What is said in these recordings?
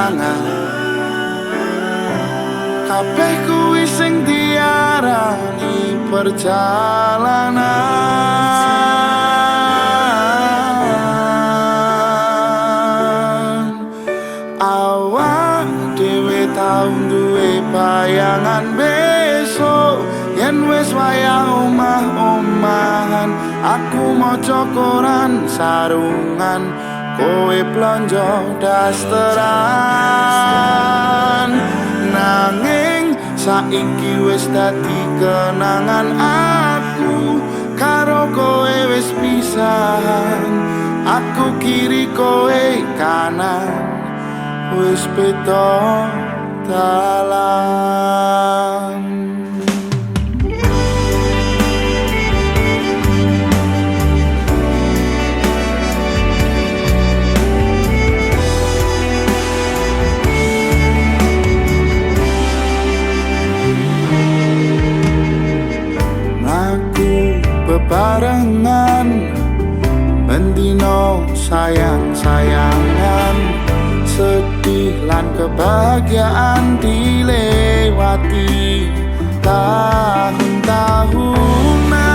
kenangan. Kabeh kuwi sing diarani perjalanan. Awak dhewe tau duwe bayangan besok yen wis wayah omah-omahan. Aku maca koran sarungan, kowe plonjo dasteran. Nanging saiki wis dadi kenangan, aku karo kowe wis pisahan. Aku kiri kowe kanan, wis beda dalan. Bebarengan bendino sayang-sayangan, sedih lan kebahagiaan dilewati tahun-tahunan.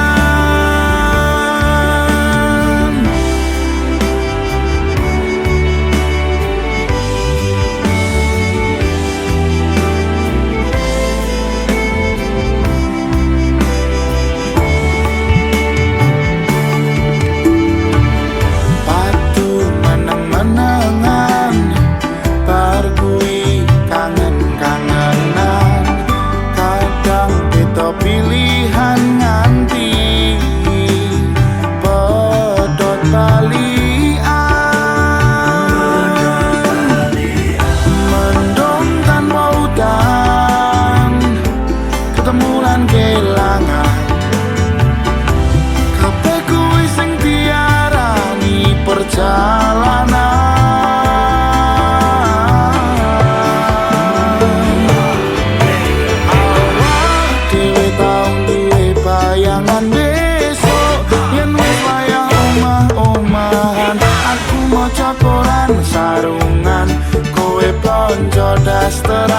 Pilihan nganti pedot balian, mendung tanpa udan, ketemu lan kelangan. Kabeh kuwi sing diarani perjalanan. Bayangan besok yen wis wayah omah-omahan. Aku maca koran sarungan, kowe plonjo dasteran.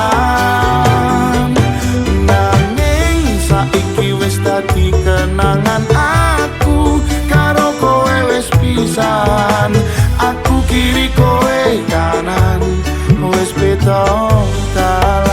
Nanging saiki wis dadi kenangan, aku karo kowe wis pisahan. Aku kiri kowe kanan, wis beda dalan.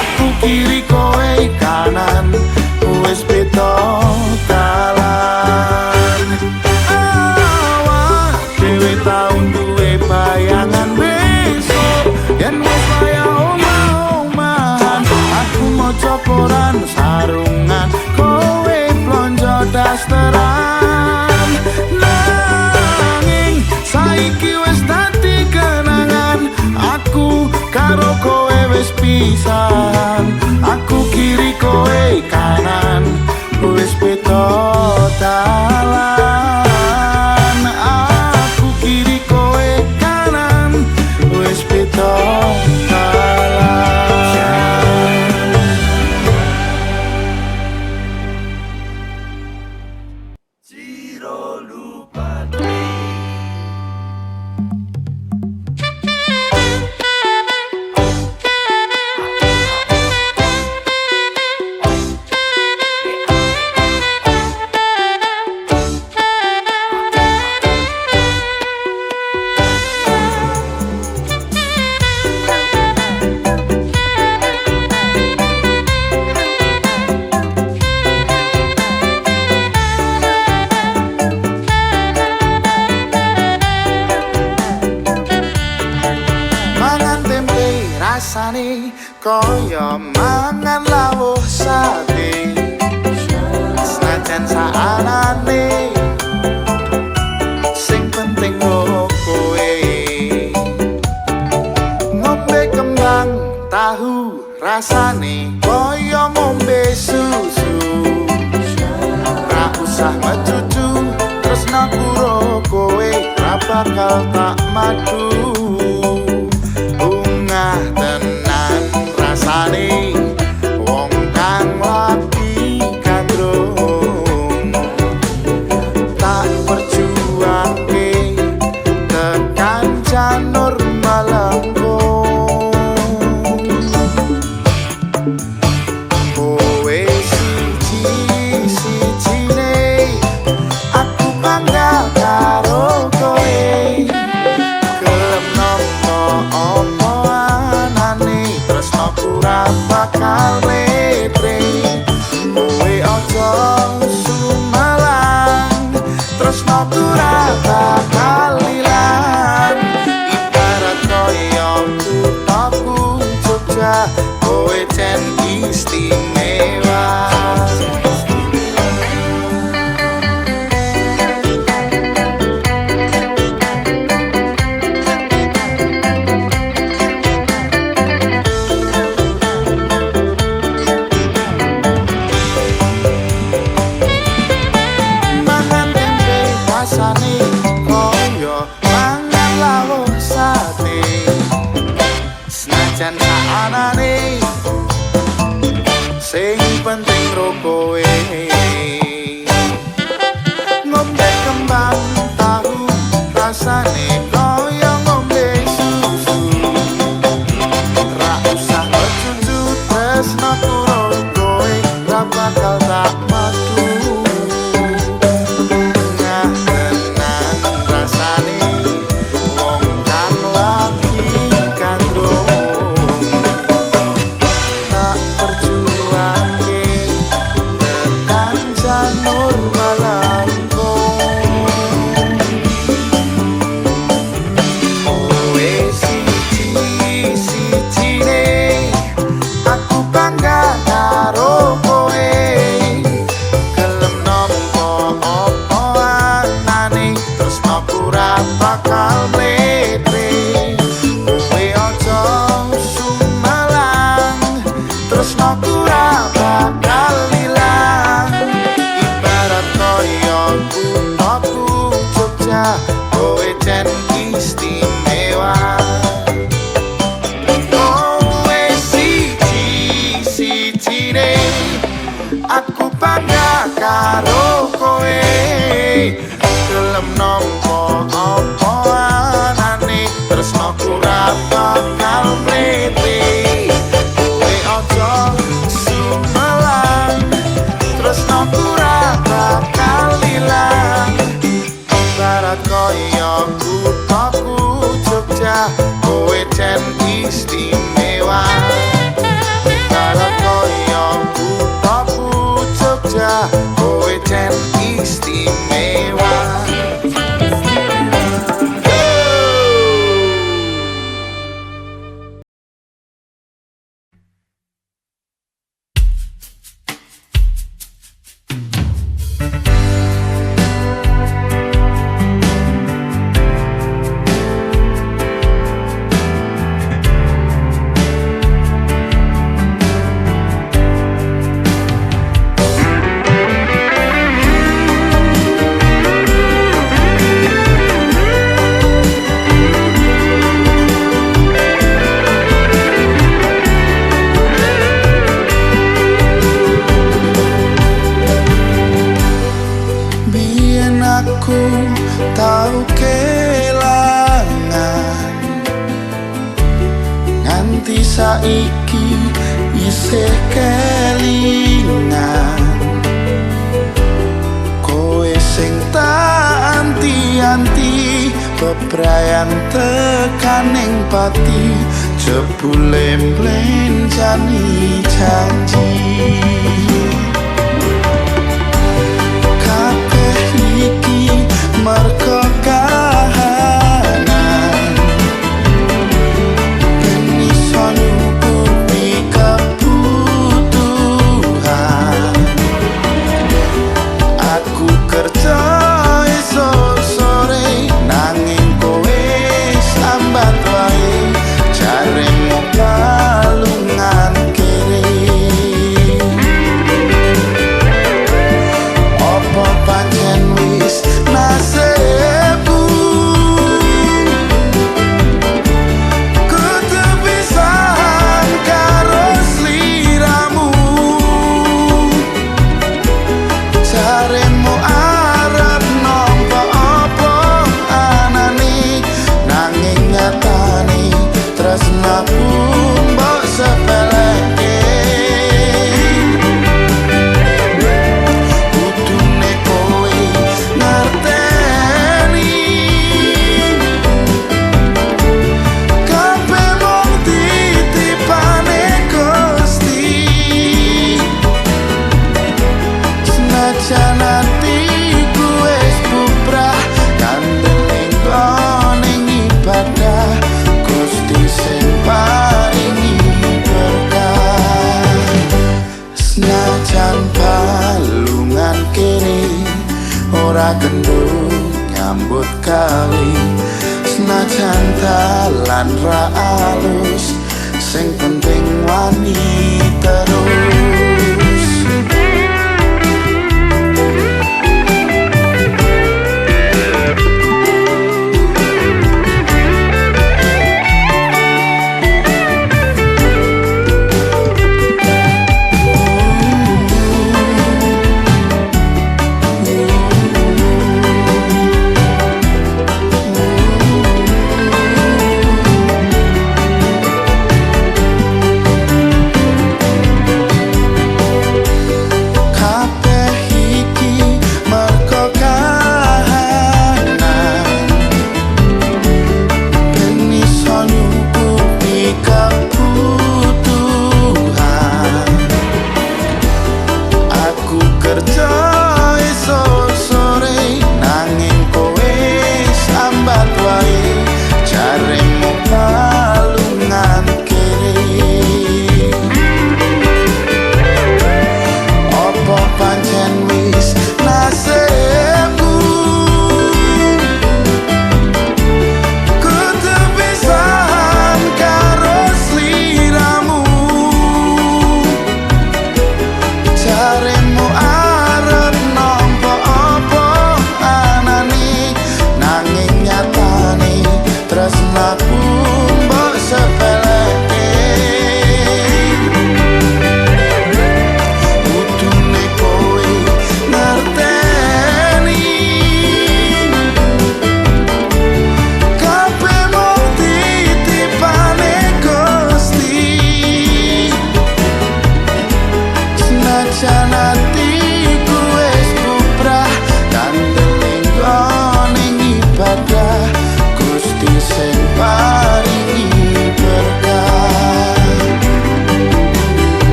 Aku kiri kowe kanan, wis beda dalan. Awak dhewe tau duwe bayangan besok yen wis wayah omah-omahan. Aku maca koran sarungan, kowe plonjo dasteran. Nanging saiki wis dadi kenangan, aku karo kowe wis pisahan. Aku kiri kowe kanan, wis beda dalan. Aku kiri kowe kanan, wis beda dalan. Zero lupa. rasane kaya mangan lawuh sate senajan saanane sing penting kowe ngombe kembang tahu rasane kaya ngombe susu ra usah mecucu tresna karo kowe ra bakal tak madu bungah tenan rasane wong kang lagi kandrung tak perjuangke tekan janur malangkung kowe siji-sijine aku bangga karo kowe gelem nopo opo anane tresnaku ra bakal letre kowe aja sumalang tresnaku ra bakal ilang ibarat koyo kuthaku Jogja kowe jen istimewa. Mangan tempe rasane koyo mangan lawuh sate senajan saanane sing penting ro kowe ngombe kembang tahu rasane kaya ngombe susu ra usah mecucu tresna karo kowe ra bakal tak madu bungah tenan rasane wong kang lagi kandung tak perjuangke tekan janur malangkung kowe siji-sijine aku bangga karo kowe gelem nopo opo anane tresnaku ra bakal letre kowe aja sumalang tresnaku ra bakal ilang ibarat koyo kuthaku Jogja kowe jen istimewa kowe siji-sijine aku bangga karo kowe gelem nopo opo anane tresnaku ra bakal mlete kowe aja sumelang tresnaku ra bakal ilang ibarat koyo kuthaku Jogja kowe jen istimewa ibarat koyo kuthaku Jogja kowe jen istimewa. Biyen aku tau kelangan nganti saiki isih kelingan kowe sing tak anti-anti bebrayan tekaning pati jebule mblenjani janji merko kahanan ben iso Senajan atiku wis bubrah kandeling ning ibadah Gusti sing paringi berkah. Senajan balungan kene ora kendut nyambut kali, senajan dalan ra alus sing penting wani terus.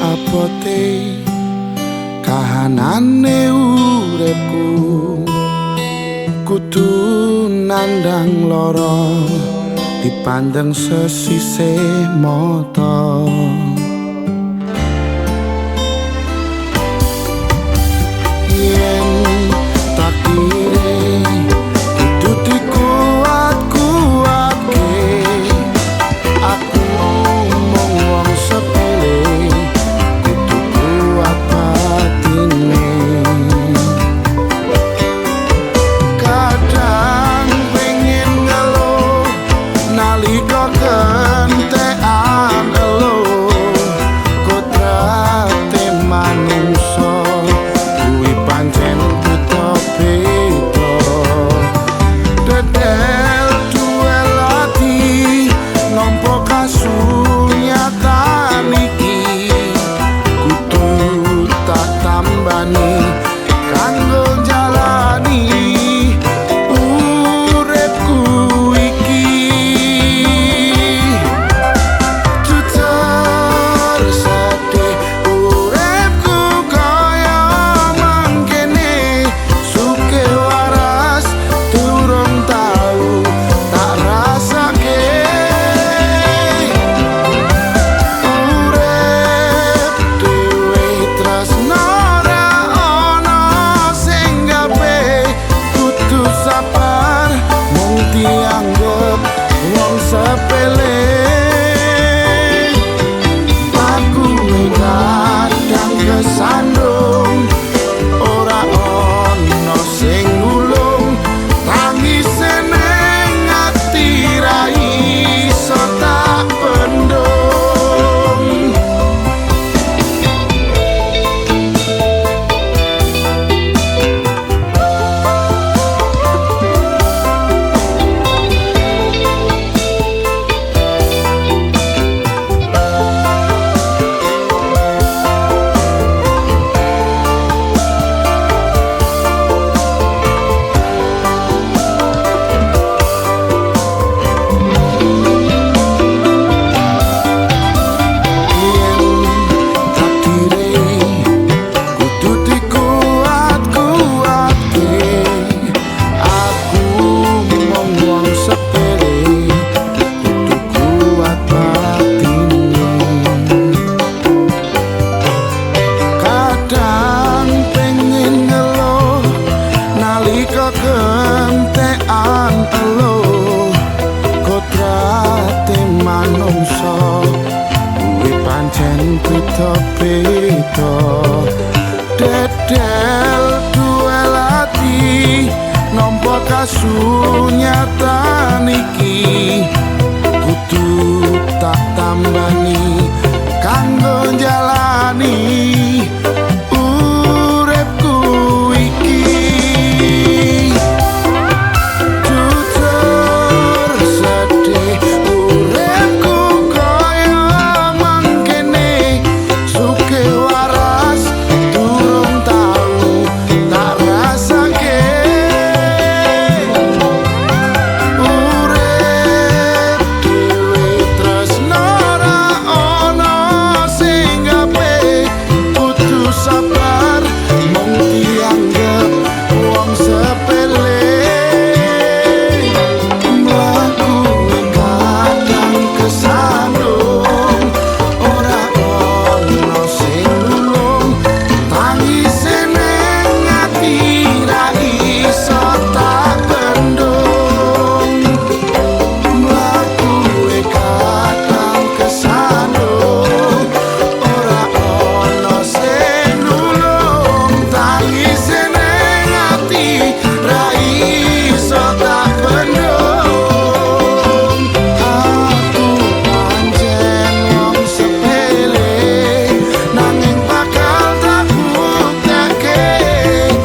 Abote kahanane uripku kudu nandang lara dipandang sesisih mata. Yen takdire kudu dikuat-kuatke, aku mung wong sepele kudu kuat batine. Kadang pengen ngeluh nalika kentekan eluh, kodrate manungsa kuwi pancen beda-beda. Dedel duel ati nampa kasunyatan iki, kudu tak tambani kanggo jalani uripku iki. Jujur sedih uripku kaya mangkene, suke waras durung tau tak rasake. Urip dhewe tresno ra beda dedel duel ati nampa kasunyatan iki kudu tak tambani kanggo jalani uripku iki jujur sedih uripku kaya mangkene suke waras durung tau tak rasake urip dhewe tresno ra ono sing gawe kudu sabar mung dianggep wong sepele mlaku kadang kesandung ora ono sing nulung tangise ning ati ra iso tak bendung mlaku kadang kesandung ora ono sing nulung tangise ning ati ra iso tak bendung aku pancen wong sepele nanging bakal tak buktake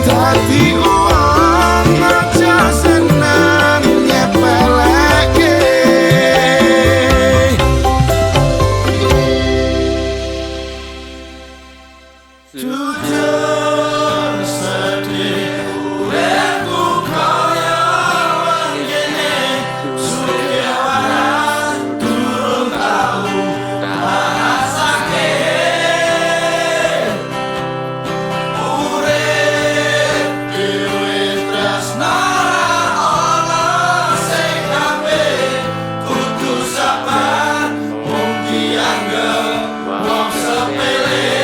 dadi uang aja seneng nyepeleke jujur sedih uripku kaya mangkene suke waras durung tau tak rasake urip dhewe tresno ra ono sing gawe kudu sabar mung dianggep wong sepele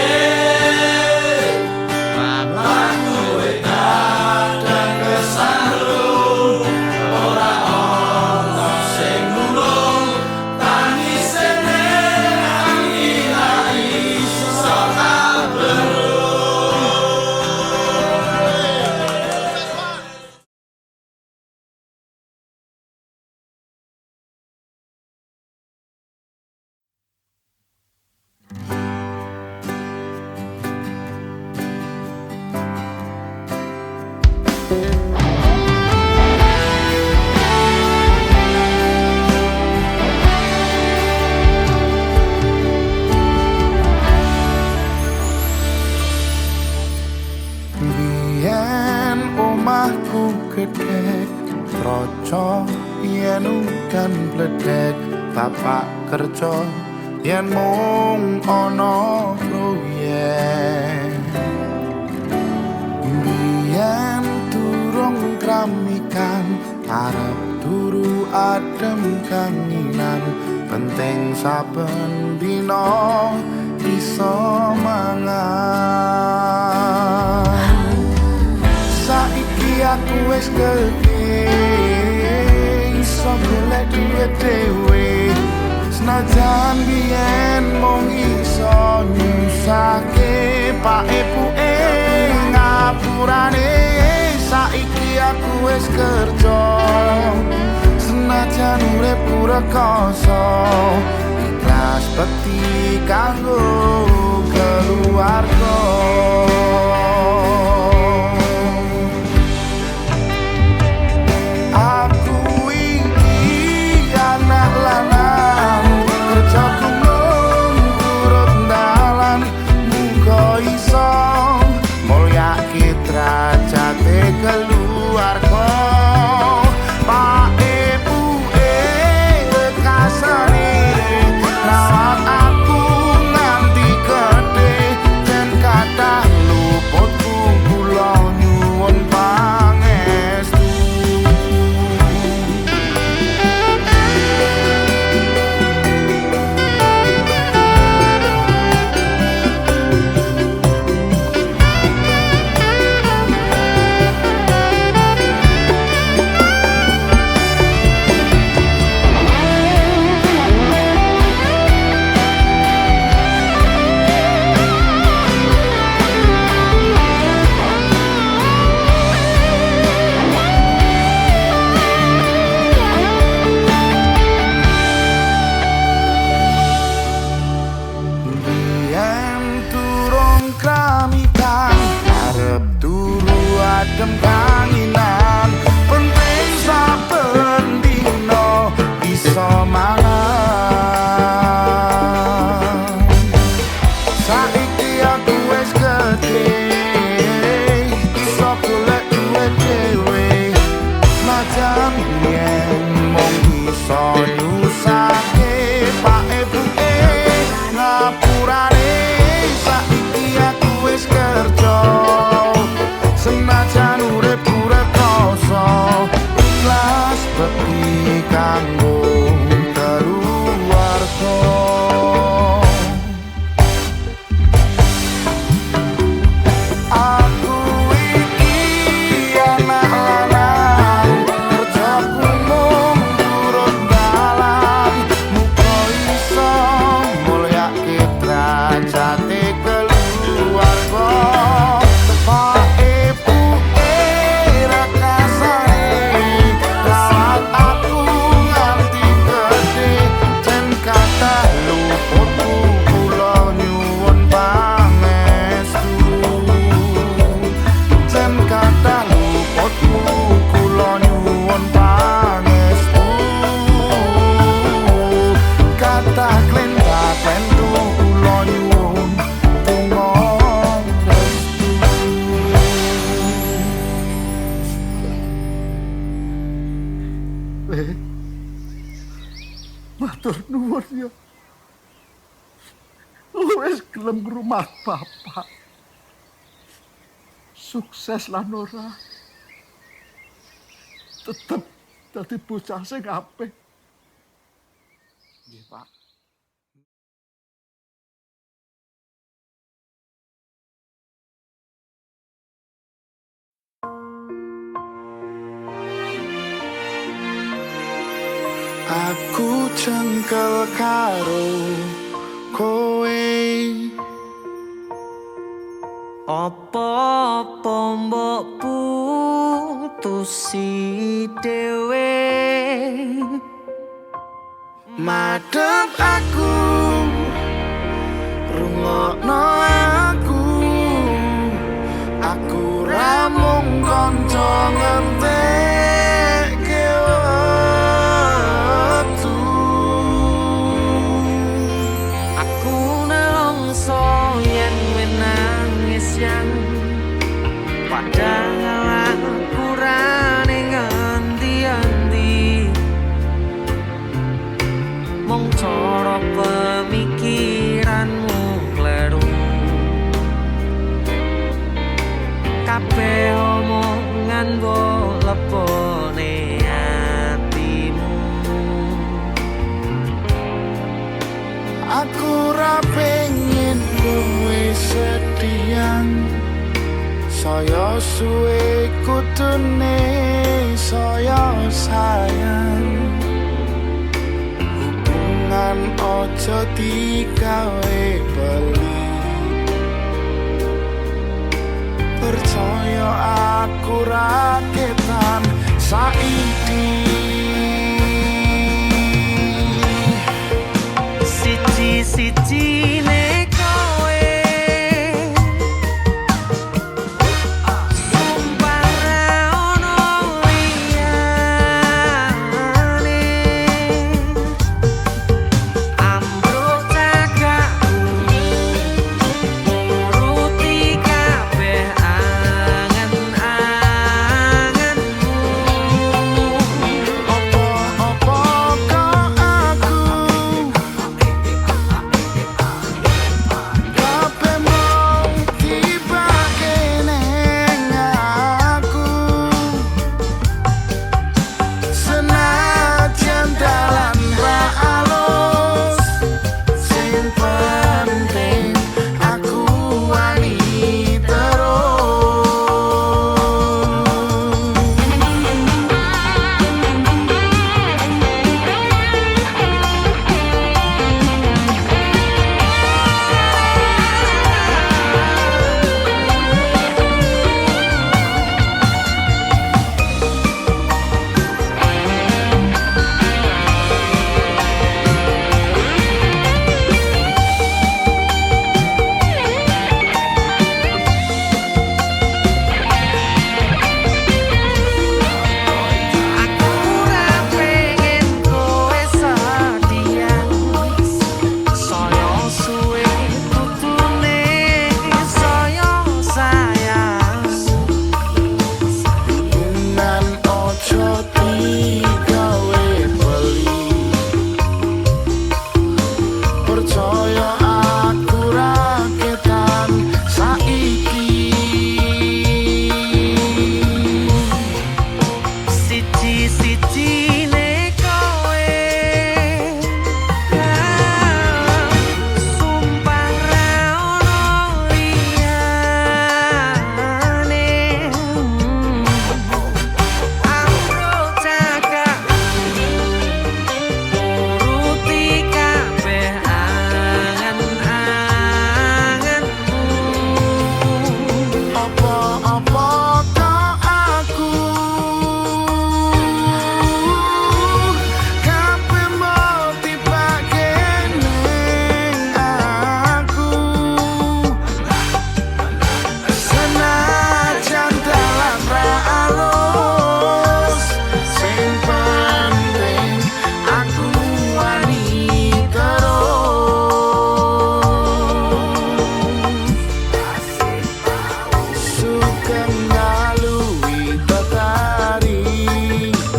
mlaku kadang kesandung ora ono sing nulung tangise ning ati ra iso tak biyen omahku gedhek troco yen udan bledek bapak kerja yen mung ana proyek biyen durung kramikan arep turu adem kanginan penting saben dina iso mangan saiki aku wis gedhe iso golek duit dhewe senajan biyen mung iso nyusahke pak ibuke ngapurane saiki aku wis kerja senajan uripku rekoso ikhlas bekti kanggo keluarga aku iki anak lanang kerjaku mung turut dalan muga iso mulyake derajate keluarga pak ibuke rekasane rawat aku nganti gedhe dan kathah luputku kula nyuwun pangestu golek duit dhewe najan yen mung iso nyusake pak ibuke ngapurane saiki aku wis kerja senajan urip rekoso ikhlas bekti kanggo keluarga. Aku iki anak lanang kerjaku mung turut dalan muga iso mulyake derajate keluarga. Pak ibuke rakasane rawat aku nganti gedhe jan kathah luputku kula nyuwun pangestu jan kathah luputku kula nyuwun pangestu kathah klendak-klendu kula nyuwun donga restu. Matur nuwun ya. Wis gelem rumah bapak. Sukses lan ora. Tetep dadi bocah sing apik. Nggih, Pak. Aku jengkel karo kowe Apa-apa mbok putusi dhewe madhep aku rungokno aku ra mung kanca ngentekke wektu. Aku nelongso yen menangis yang padahal aku rane ngendi-endi mung cara pemikiranmu kleru kabeh omongan mbok lepone atimu. Aku ra pengin kowe sedihan saya suwe kudune saya sayang hubungan ojo digawe beli percaya aku raketan saiki Siji-sijine kowe sumpah ra ono liyane ambruk cagakku nuruti kabeh angen-angenmu Sugeng ngalui tetari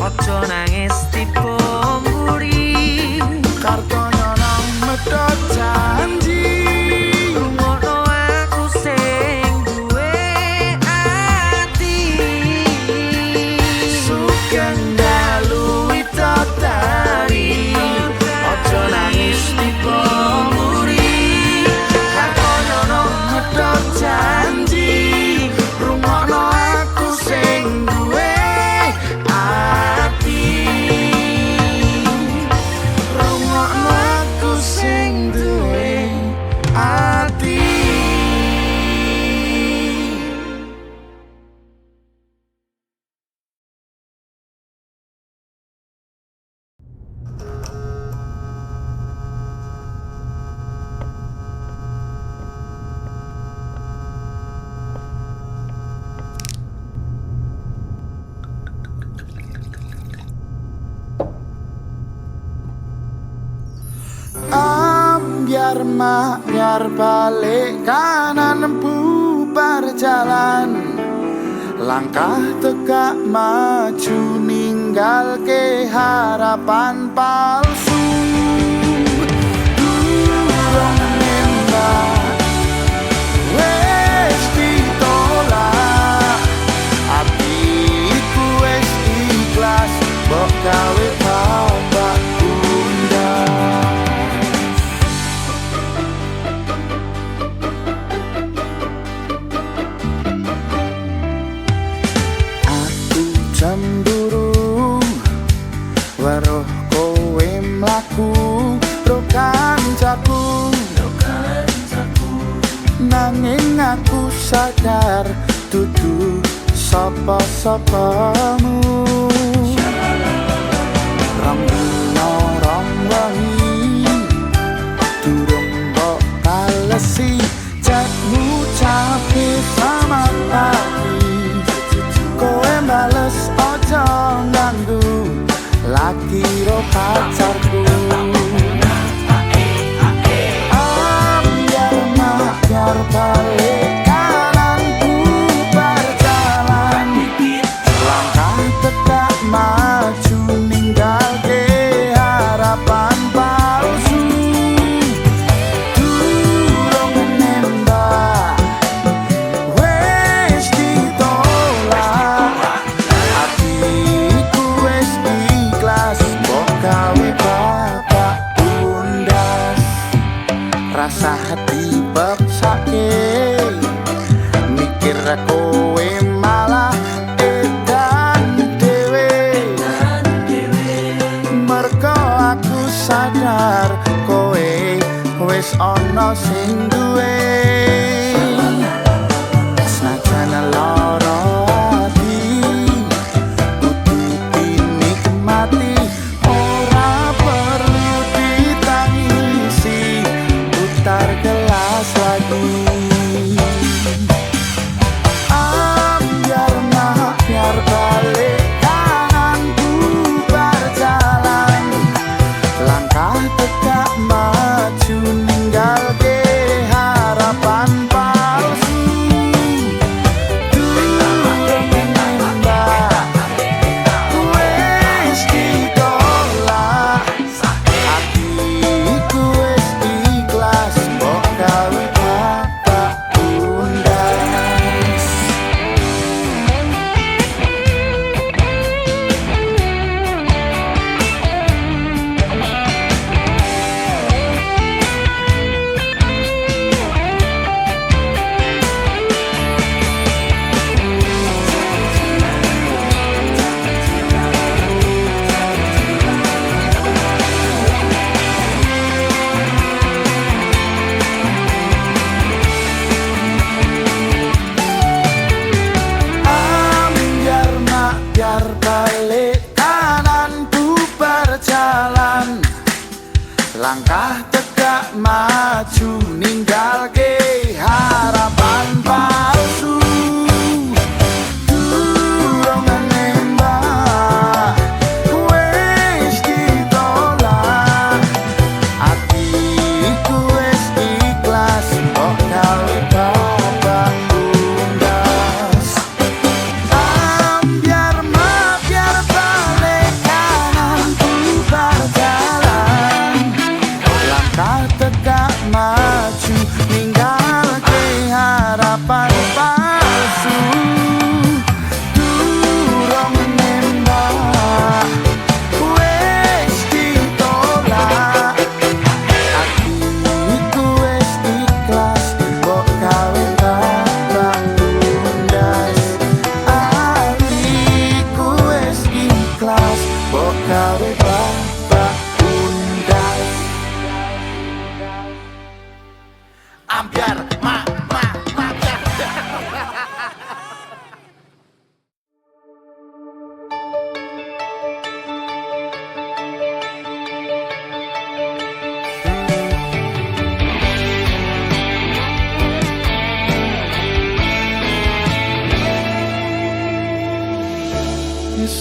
Ojo nangis tipe mburi Kartono nang medhot janji Rungokno aku sing duwe ati Sugeng ngalui tetari Ojo nangis tipe mburi Kartono nang medhot janji Rungokno aku sing duwe ati Rungokno aku sing duwe ati Biar mak biar balik kanan bubar jalan Langkah tegak maju ninggal ke harapan palsu Durung nembak wes ditolak Hatiku wes ikhlas mbok gawe bapak bunda cemburu weruh kowe mlaku ro kancaku nanging aku sadar dudu sapa-sapamu rong dina rong wengi durung kok kalesi chatmu cape sama pagi kowe bales ojo nganggu lagi ro pacarku biar mak biar balik kanan bubar jalan langkah tegak maju ninggal ke harapan palsu durung nembak wes ditolak hatiku wes ikhlas mbok gawe bapak bundas rasa hati beksake mikir kowe malah edan dewe merko aku sadar kowe wes ono sing duwe senajan lara ati kudu dinikmati ora perlu ditangisi putar gelas lagi biar mak biar balik kanan bubar jalan langkah tegak maju ninggal ke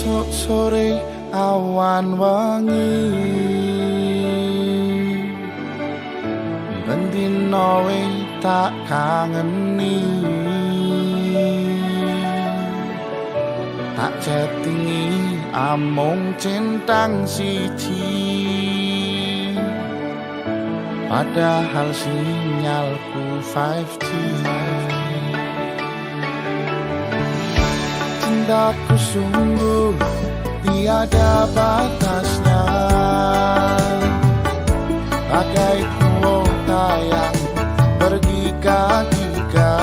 esok sore awan wangi bendino tak kangeni tak chattingi amung centang siji padahal sinyalku 5G. Cintaku sungguh tiada batasnya, bagai kuota yang bergiga-giga.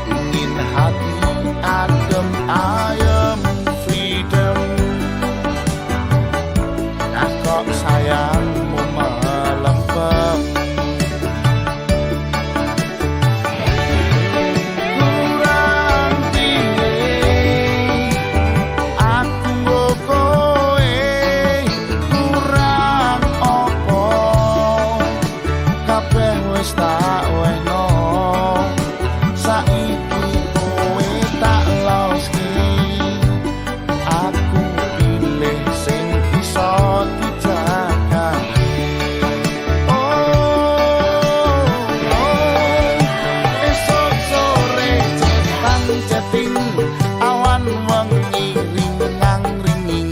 Ingin hati adem ayem freedom, nah kok sayangmu melempem. Wis tak wehno saiki kowe tak loski aku pilih sing iso dijaga. Esok sore chatting awan wengi ringang-ringing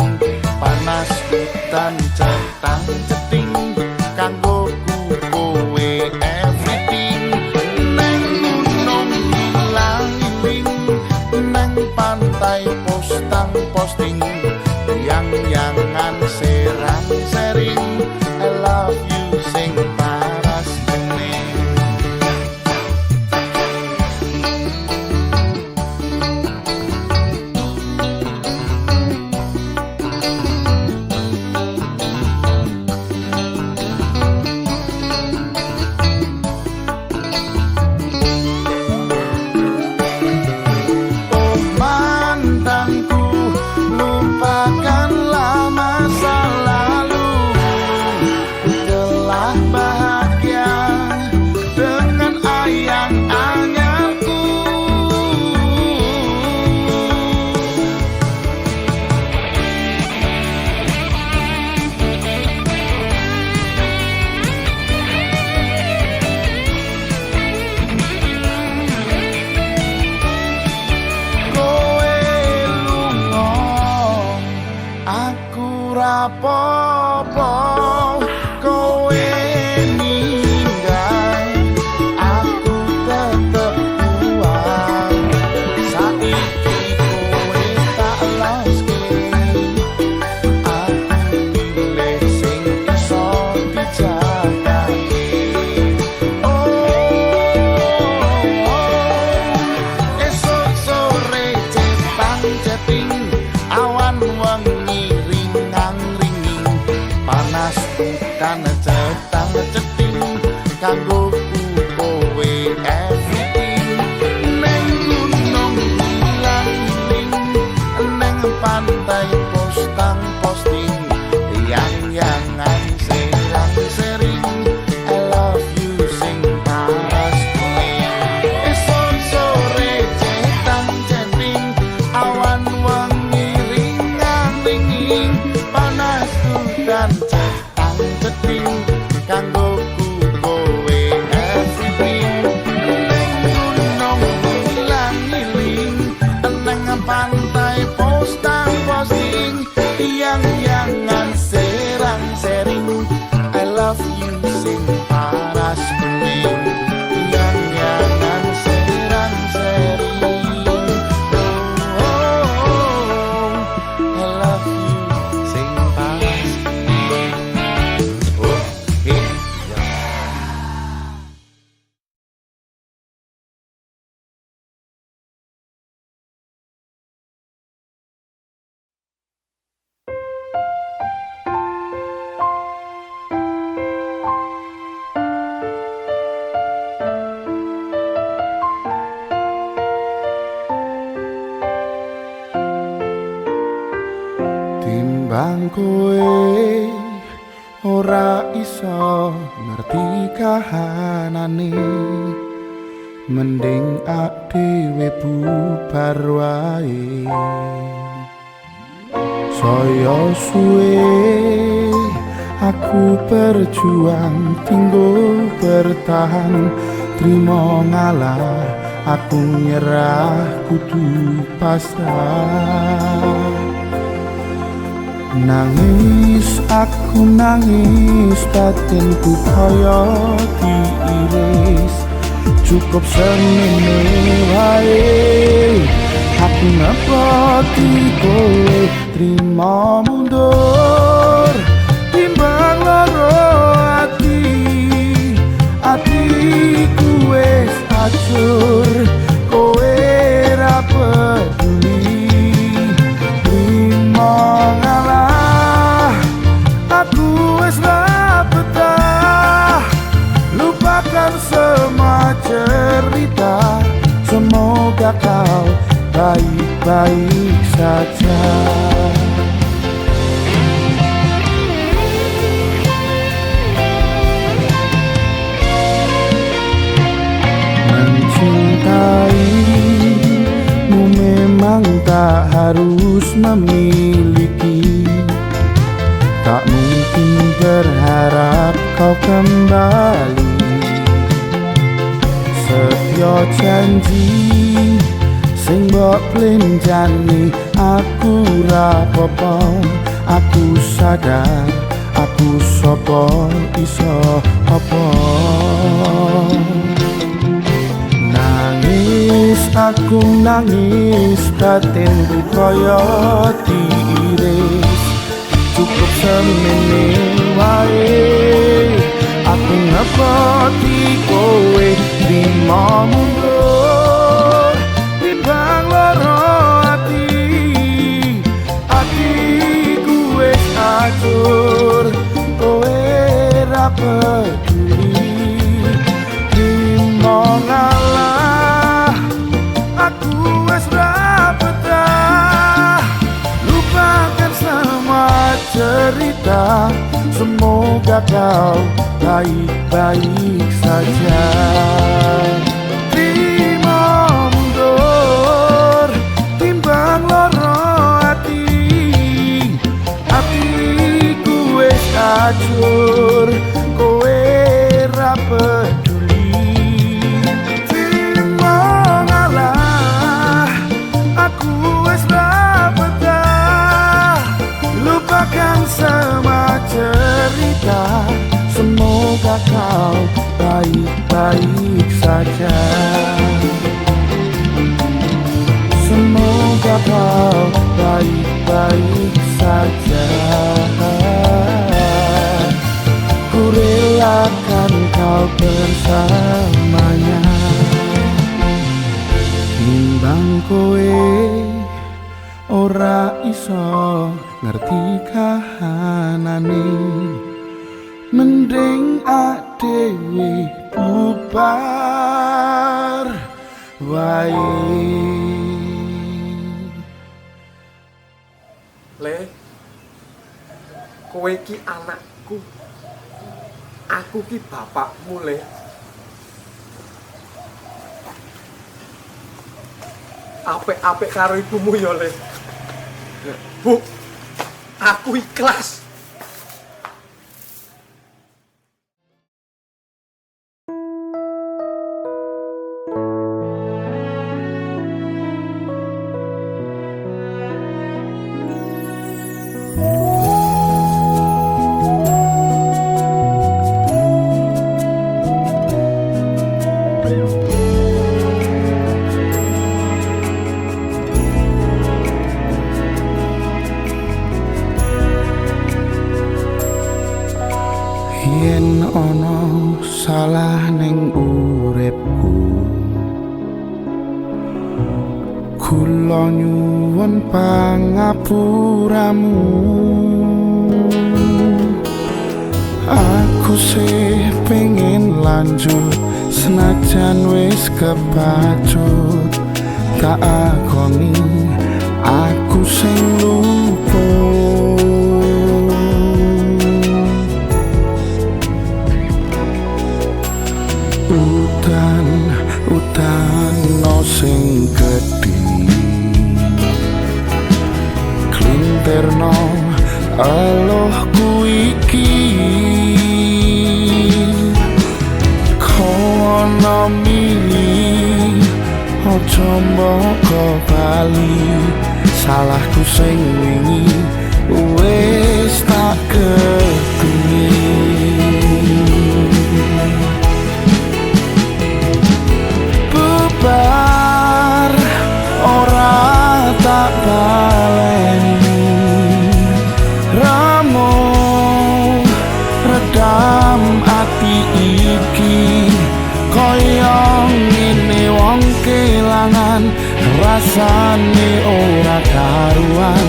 panas hutan cetang-ceting kanggo kowe pantai posting yang-yangan serang sering I love you sing paras bumi. Lupakanlah masa lalu, telah bahagia dengan ayang-ayangku. Kowe lunga aku rapopo, kowe ninggal aku tetep kuat. Saiki kowe tak loske aku pilih sing iso dijaga. Esok sore chatting awan wengi ringang-ringing panas bukan cetang-ceting kanggo kowe everything. Neng gunung hilang-hiling, neng pantai posting yang-yangan serang-sering I love you sing paras bumi. Esok sore chatting awan wengi ringang-ringing panas hutan cetang-ceting kanggo kowe everything. Neng gunung hilang-hiling, neng pantai posting yang-yangan serang-sering I love you sing paras bumi. Yang-yangan serang-sering I love you sing paras bumi. Timbang kowe ora iso ngerti kahanane, mending ak dhewe bubar wae. Saya suwe aku berjuang tinggal bertahan, terima ngalah aku nyerah kudu pasrah. Nangis aku nangis batinku kaya diiris, cukup semene wae aku ngepoti kowe terima mundur timbang loro atiku wis hancur kowe ra peduli terima ngalah aku wis ra betah lupakan semua cerita semoga kau baik-baik saja. Mencintaimu memang tak harus memiliki, tak mungkin berharap kau kembali. Setia janji sing mbok plenjani aku ra apa-apa, aku sadar aku sapa iso apa. Nangis aku nangis batinku kaya diiris, cukup semene wae aku ngepoti kowe terima mundur timbang loro atiku wis hancur kowe ra peduli terima ngalah aku wis ra betah lupakan semua cerita semoga kau baik-baik saja. Terima mundur timbang loro atiku wis hancur kowe ra peduli terima ngalah aku wis ra betah lupakan semua cerita semoga kau baik-baik saja. Semoga kau baik-baik saja. Ku relakan kau bersamanya. Timbang kowe ora iso ngerti kahanane, mending adewe bubar wae. Le, kowe ki anakku, aku ki bapakmu le. Apik-apik karo ibumu ya le. Bu, aku ikhlas. Yen ana salah ning uripku, kula nyuwun pangapuramu. Aku sih pengen lanjut senajan wis kepacut, tak akoni aku sing lupa. gedhi klinterno elohku iki kono mili ojo mboko bali salahku sing wingi wis tak ketumi bubar ora tak baleni ramo redam ati iki koyo ngene wong kelangan rasane ora karuan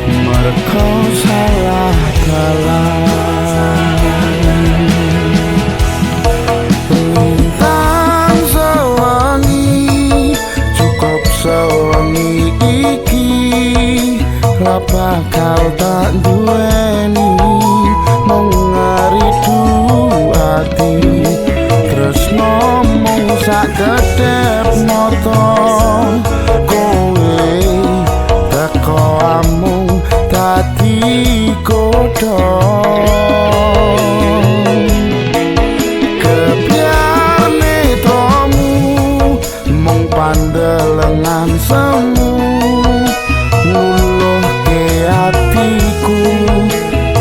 merko salah dalan lintang sewangi cukup sewangi iki ra bakal tak duweni mung ngaridu ati tresno mung sak kedep mata kowe teko amung dadi godhong kebyane tomu mung pandelengan semu nguluhke atiku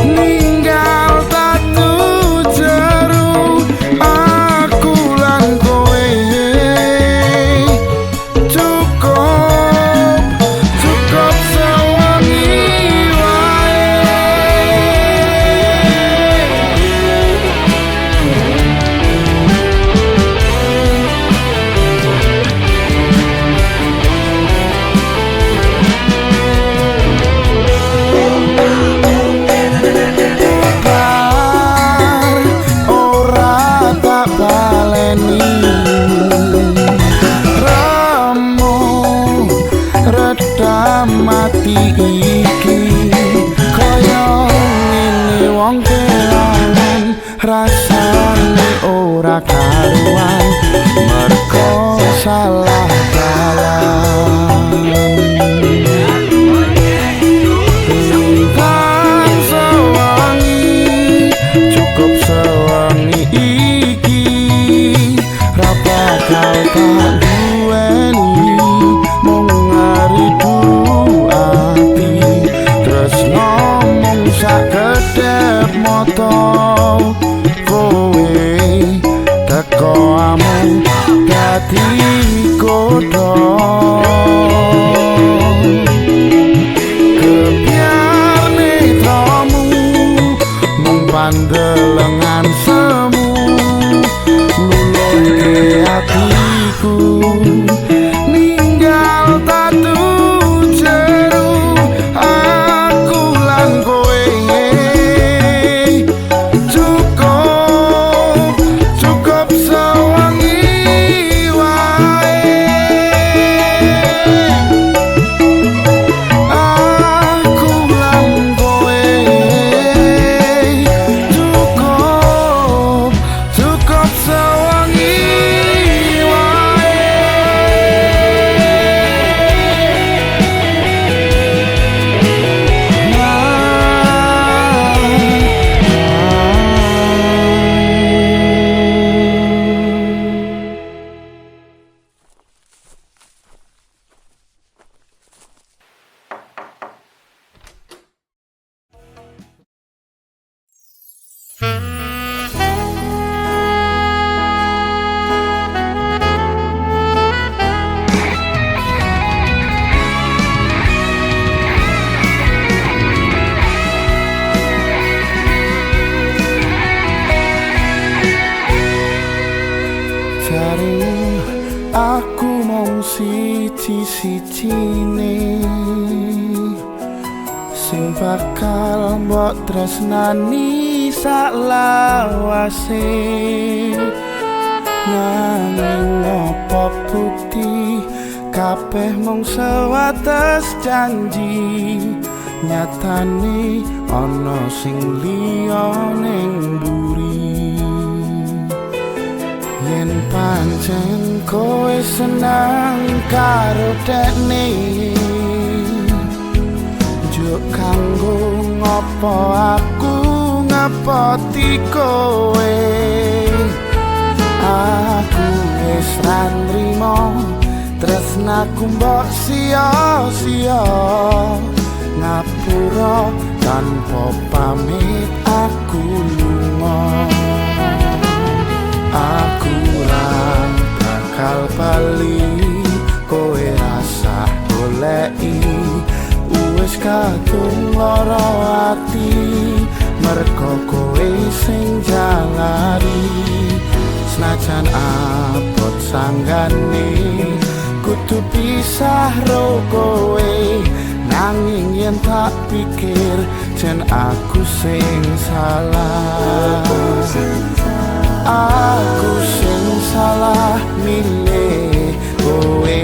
ninggal tatu jeru aku lan kowe cukup sewangi wae ora tak baleni ramo redam mati iki kaya ngene wong kelangan rasane ora karuan merko salah dalan lintang sewangi cukup sewangi iki ra bakal tak duweni mung ngaridu ati tresno mung sak kedep mata kowe teko amung dadi godhong kebyane tomu mung pandelengan semu luluhke atiku ninggal tatu jeru aku lan kowe cukup sewangi wae aku lan kowe cukup sewangi wae jaring aku mung siji-sijine sing bakal mbok tresnani sak lawase nanging apa bukti kabeh mung sewates janji nyatane ana sing liya ning mburi Yen pancen kowe senang karo dekne, juk kanggo ngopo aku ngepoti kowe. Aku wis ra nrimo tresnaku mbok sia-sia, ngapura tanpa pamit aku lunga. Aku ra bakal bali, kowe rasa goleki, wis kadung lara ati, mergo kowe sing jalari. Senajan abot sanggane kudu pisah ro kowe, nanging yen tak pikir jen aku sing salah. Aku sing salah milih kowe.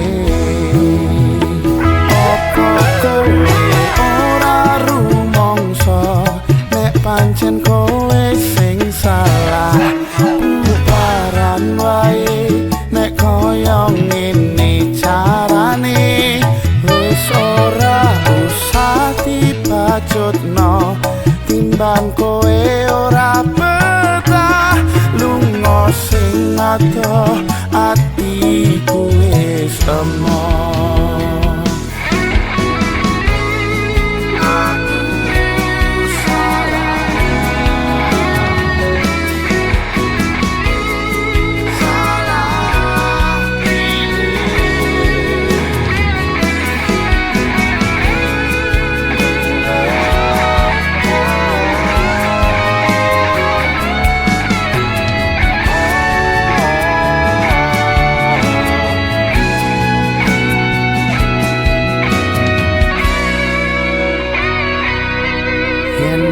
Apa kowe ora rumangsa nek pancen kowe sing salah? Bubaran wae nek koyo ngene carane, wis ora usah dibajutno, timbang kowe ora betah lunga sing adoh atiku wis emoh.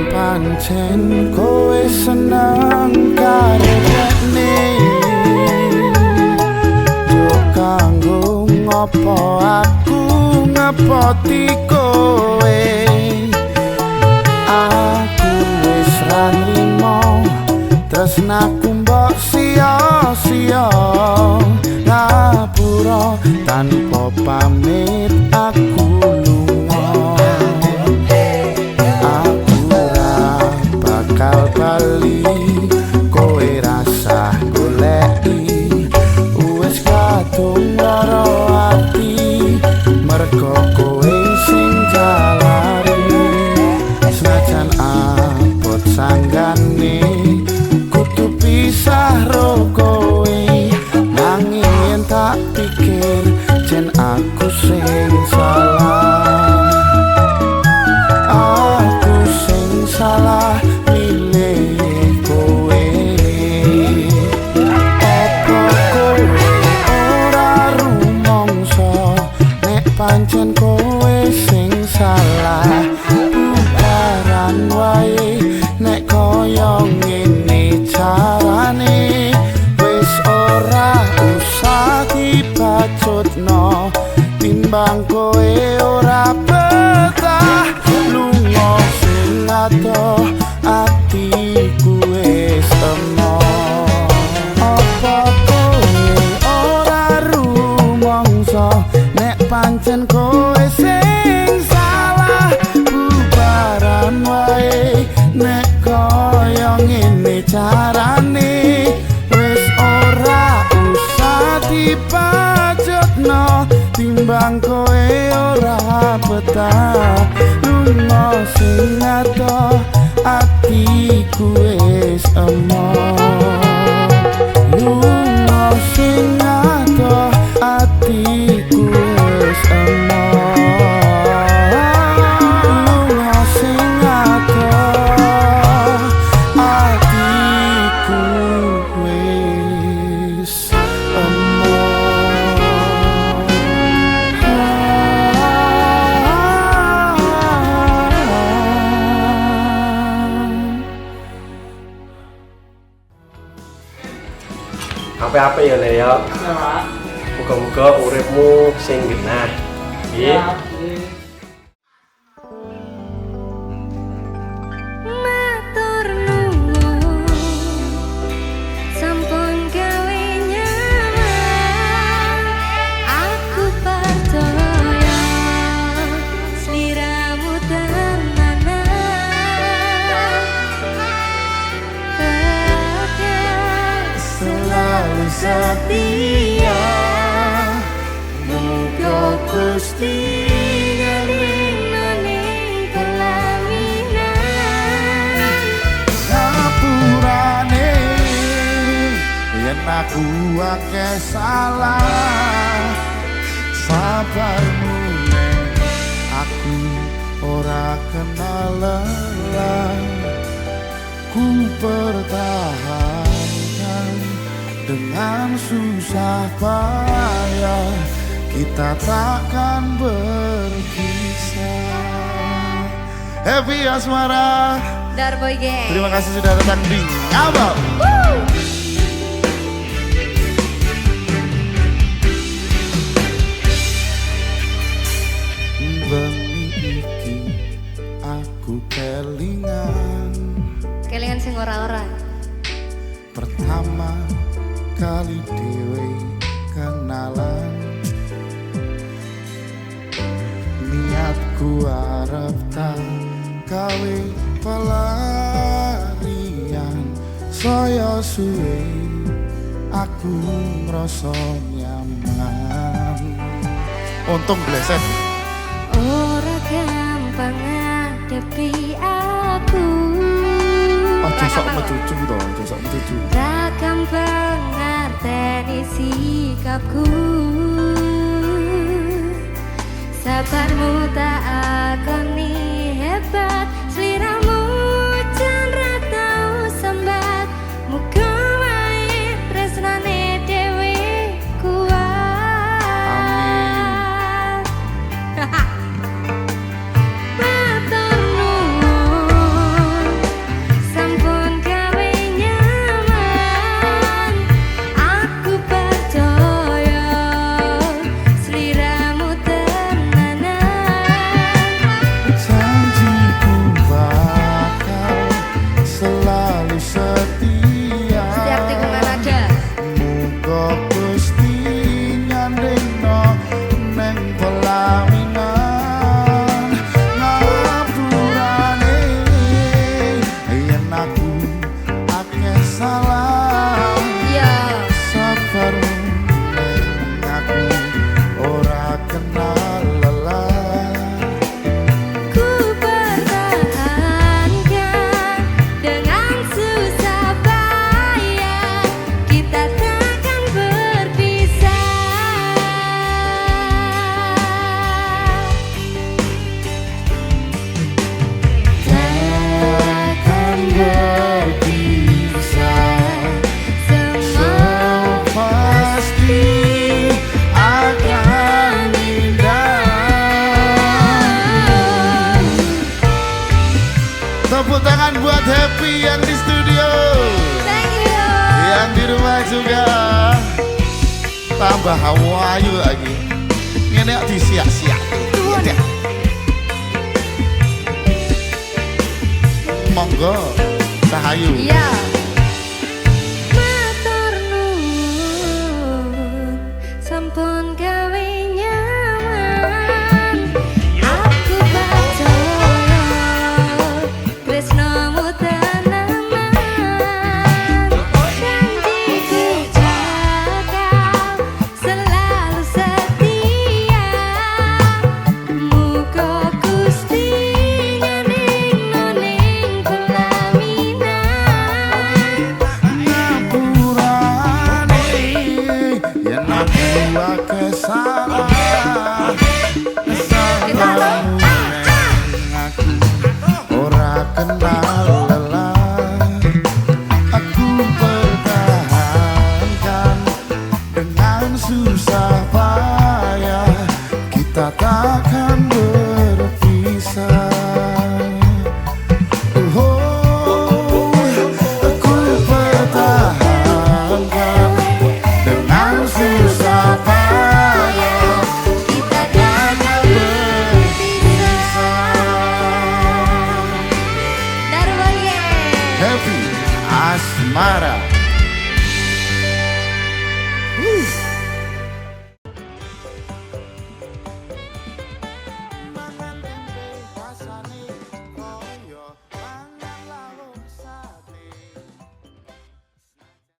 Pancen kowe senang karo dekne, juk kanggo ngopo aku ngepoti kowe. Aku wis ra nrimo tresnaku mbok sia-sia, ngapura tanpa pamit aku bakal bali, kowe rasa goleki, wis kadung lara ati, mergo kowe sing jalari. Senajan abot sanggane kudu pisah ro kowe, nanging yen tak pikir jen aku sing salah. Aku sing salah milih kowe. Apa kowe ora rumangsa nek pancen kowe sing salah? Bubaran wae nek koyo ngene carane, wis ora usah dibajutno, timbang kowe ora betah lunga sing adoh atiku wis emoh. Apa kowe ora rumangsa nek pancen kowe sing salah? Bubaran wae nek koyo ngene carane, wis ora usah dibajutno, timbang kowe ora betah lunga sing adoh atiku wis emoh. Lunga sing adoh atiku wis emoh. Lunga sing adoh atiku wis emoh. Apa-apa ya Le ya. Muga-muga uripmu sing genah. Nggih. Matur nuwun sampun gawe Gusti Ning pelaminan ngapurane yen aku akeh salah sabarmu nek aku ora kenal lelah ku pertahankan dengan susah payah kita takkan berpisah. Happy Asmara. Darboy Gang. Terima kasih sudah datang di Ngabau. Bengi iki aku kelingan Kelingan sing ora-ora. pertama kali dewe kenalan niatku arep tak gawe pelarian saya suwe aku ngrasa nyaman untung bleset Ora gampang ngadepi aku. ojo sok mecucu to ojo sok mecucu Tak gampang ngerteni sikapku. Sabarmu tak akoni hebat, sliramu jan ra tau sambat. Muga wae tresnane dhewe kuat. Matur nuwun, sampun gawe nyaman. Aku percaya sliramu tenanan. janjiku bakal selalu setia Setiap tikungan ada. muga Gusti nyandingno neng pelaminan ngapurane yen aku akeh salah Iya. sabarmu neng aku ora kenal lelah Ku pertahankan dengan susah payah, kita takkan berpisah. takkan berpisah Semua pasti akan indah. Tepuk tangan buat Happy yang di studio, thank you. yang di rumah juga. Tambah hawayu lagi. Ini disiak-siak. Iya deh. Monggo, sahayu. Iya. Matur nuwun, sampun gawe nyaman. Aku percaya tresnomu tenanan. Janjiku bakal selalu setia. Muga Gusti nyandingno ning pelaminan. Ngapurane yen aku akeh salah sabarmu neng aku ora kenal lelah aku pertahankan dengan susah payah kita takkan berpisah. Aku pertahankan dengan susah payah Kita takkan takkan berpisah. Darboy Gang. Happy Asmara.